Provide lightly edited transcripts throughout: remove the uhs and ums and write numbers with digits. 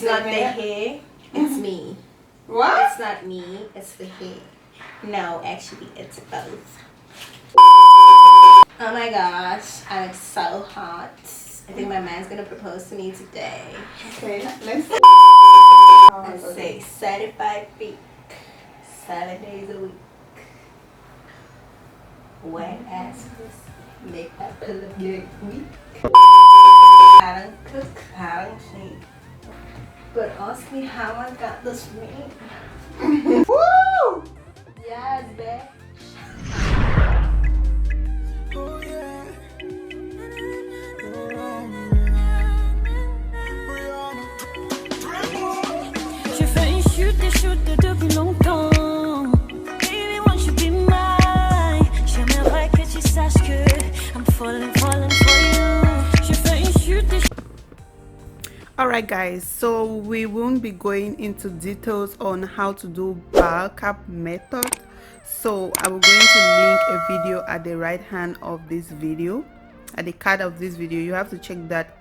It's not the hair, it's me. What? It's not me, it's the hair. No, actually, it's both. Oh my gosh, I look so hot. I think my man's gonna propose to me today. Okay, let's Let's say certified freak, 7 days a week. Wet ass pussy, make that pull up get weak. I don't cook, I don't clean. But ask me how I got this ring. Woo! Yes, bitch. J'ai failli chuter depuis longtemps. Baby, won't you be mine? J'aimerais que tu saches que I'm falling for you. J'ai failli chuter. Alright guys, so we won't be going into details on how to do ball cap method. So I will going to link a video at the right hand of this video, at the card of this video. You have to check that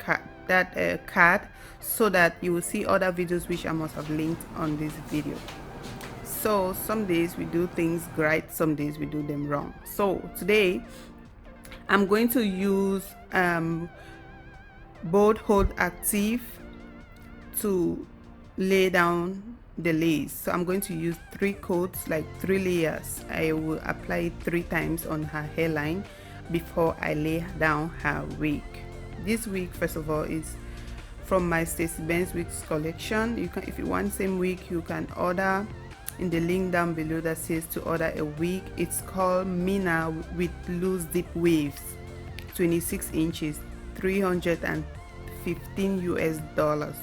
card so that you will see other videos which I must have linked on this video. So some days we do things right, some days we do them wrong. So today I'm going to use Bold Hold Active to lay down the lace. So I'm going to use 3 coats, like 3 layers. I will apply it 3 times on her hairline before I lay down her wig. This wig, first of all, is from my Stacey Benz wigs collection. You can, if you want same wig, you can order in the link down below that says to order a wig. It's called Mina with loose deep waves, 26 inches, $315 US.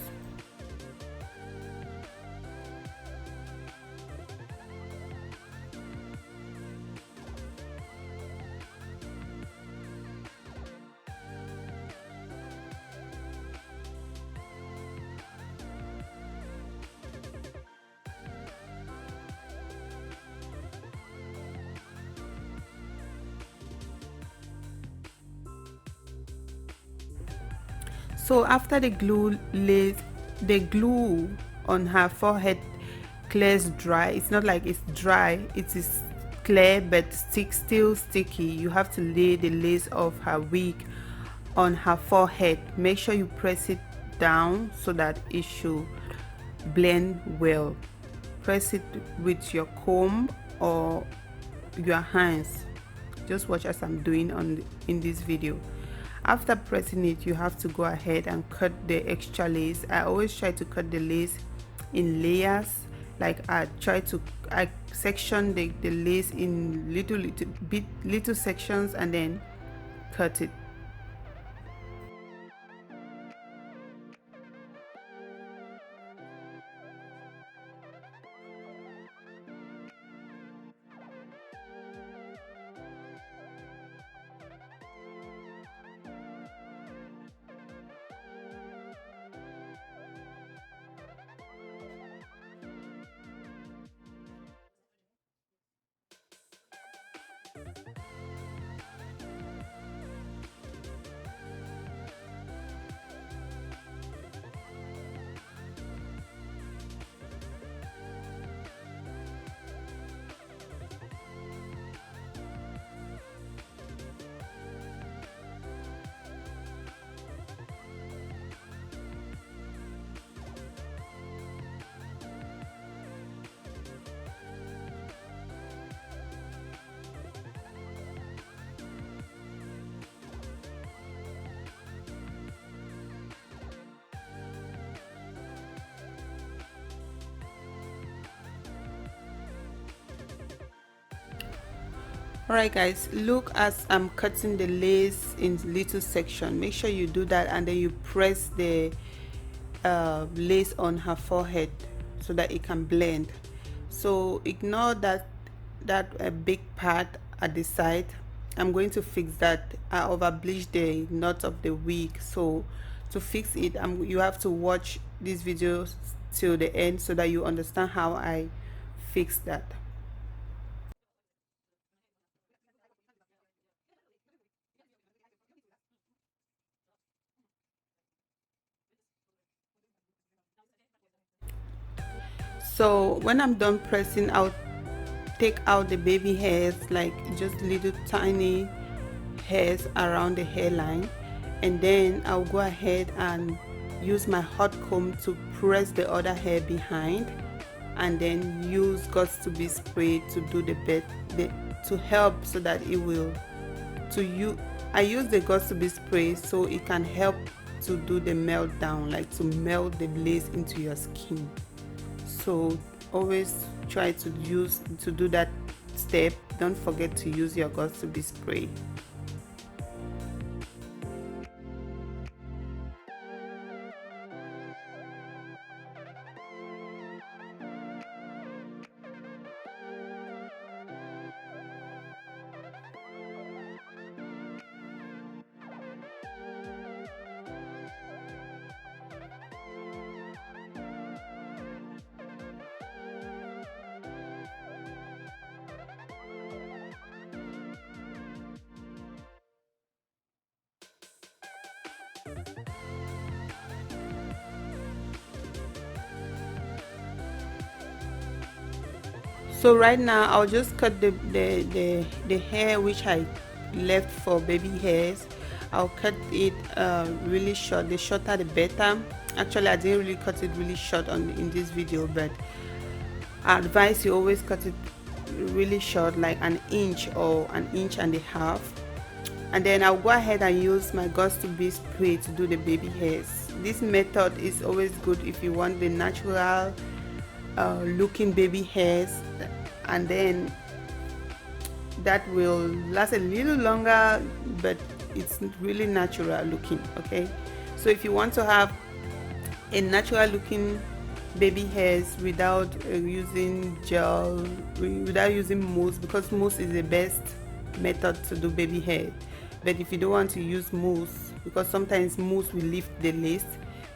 So after the glue on her forehead clears dry, it's not like it's dry, it is clear but still sticky. You have to lay the lace of her wig on her forehead. Make sure you press it down so that it should blend well. Press it with your comb or your hands. Just watch as I'm doing in this video. After pressing it, you have to go ahead and cut the extra lace. I always try to cut the lace in layers. Like I section the lace in little sections and then cut it. Alright guys, look as I'm cutting the lace in little section. Make sure you do that and then you press the lace on her forehead so that it can blend. So ignore that big part at the side. I'm going to fix that. I over bleached the knot of the wig, so to fix it you have to watch this video till the end so that you understand how I fix that. So when I'm done pressing, I'll take out the baby hairs, like just little tiny hairs around the hairline, and then I'll go ahead and use my hot comb to press the other hair behind, and then use Got2b spray to do the bed to help so that it will I use the Got2b spray so it can help to do the melt down, like to melt the lace into your skin. So always try to do that step. Don't forget to use your Got2b spray. So right now I'll just cut the hair which I left for baby hairs. I'll cut it really short. The shorter the better. Actually, I didn't really cut it really short in this video, but I advise you always cut it really short, like an inch or an inch and a half. And then I'll go ahead and use my Got2b spray to do the baby hairs. This method is always good if you want the natural looking baby hairs, and then that will last a little longer, but it's really natural looking. Okay, so if you want to have a natural looking baby hairs without using gel, without using mousse, because mousse is the best method to do baby hair, but if you don't want to use mousse, because sometimes mousse will lift the lace,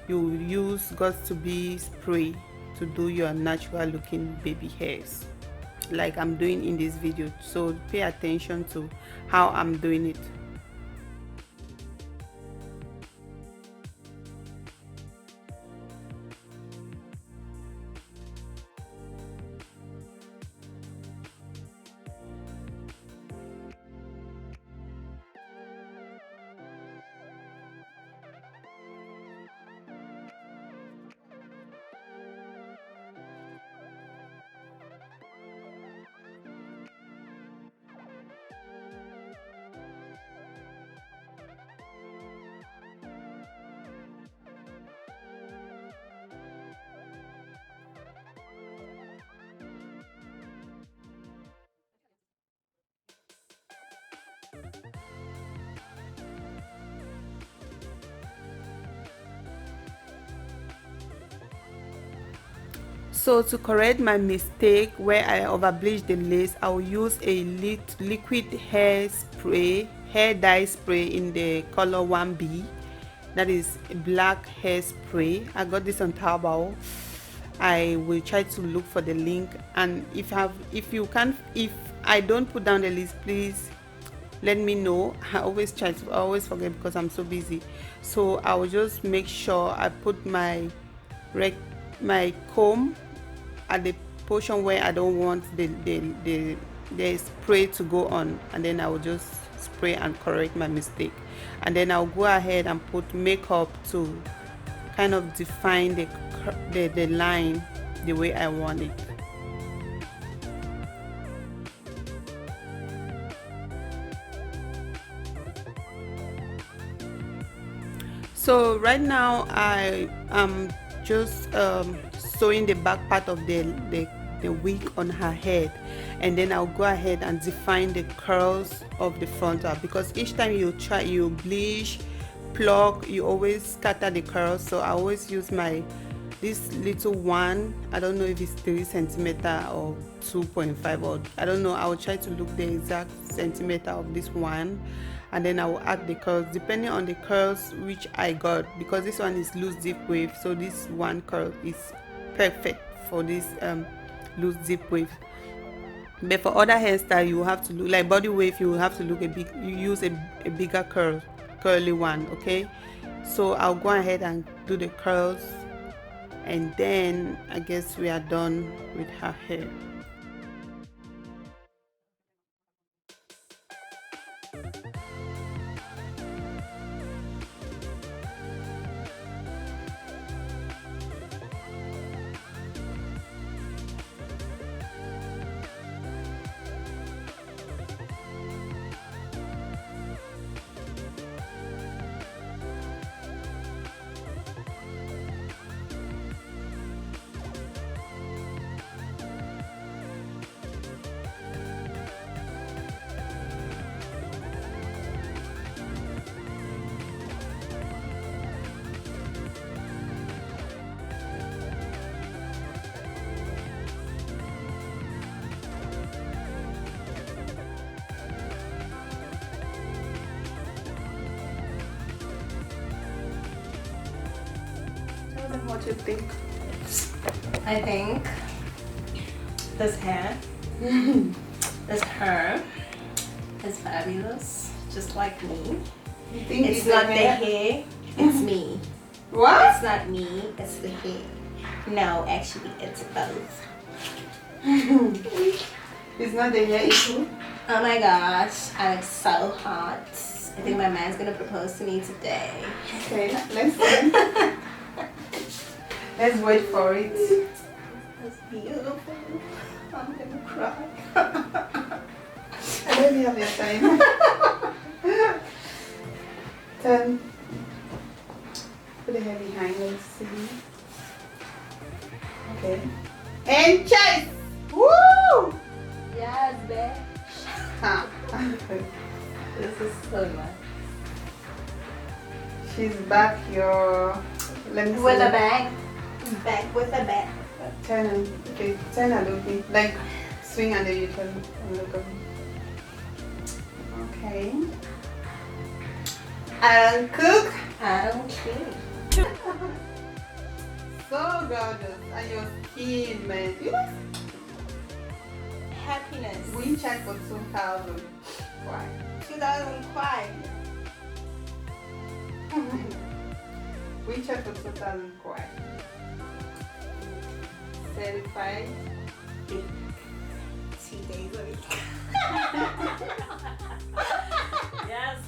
you will use Got2b spray to do your natural looking baby hairs, like I'm doing in this video. So pay attention to how I'm doing it. So to correct my mistake where I overbleached the lace, I will use a liquid hair dye spray in the color 1B. That is black hair spray. I got this on Taobao. I will try to look for the link, and if I don't put down the list, please let me know. I always forget because I'm so busy. So I will just make sure I put my comb at the portion where I don't want the spray to go on, and then I will just spray and correct my mistake. And then I'll go ahead and put makeup to kind of define the line the way I want it. So right now I am just sewing the back part of the wig on her head, and then I'll go ahead and define the curls of the frontal, because each time you bleach, pluck, you always scatter the curls. So I always use this little one. I don't know if it's 3 centimeter or 2.5, or I don't know. I will try to look the exact centimeter of this one, and then I will add the curls depending on the curls which I got, because this one is loose zip wave, so this one curl is perfect for this loose zip wave. But for other hairstyle, you have to look like body wave, you will have to look use a bigger curly one. Okay, so I'll go ahead and do the curls, and then I guess we are done with her hair. Tell them what you think. I think this hair, this hair is fabulous, just like me. You think It's not the hair, it's me. What? It's not me, it's the hair. No, actually, it's both. It's not the hair issue. Oh my gosh, I look so hot. I think my man's gonna propose to me today. Okay, let's see. Let's wait for it. That's beautiful. I'm gonna cry. I don't have your time. Turn. Put the hair behind, let's see. Okay. And chase! Woo! Yes, babe. Huh. This is so nice. She's back, your. Let me see. With a bag. Back with a bag. Turn and okay, turn and look me. Like swing and then you turn and look at me. Okay. I don't cook. I don't care. So gorgeous. And your skin, man. You know, Happiness. we check for 2,000. Why? 2005. We check for 2,000 kwai. Certified. 2 days a week. Yes.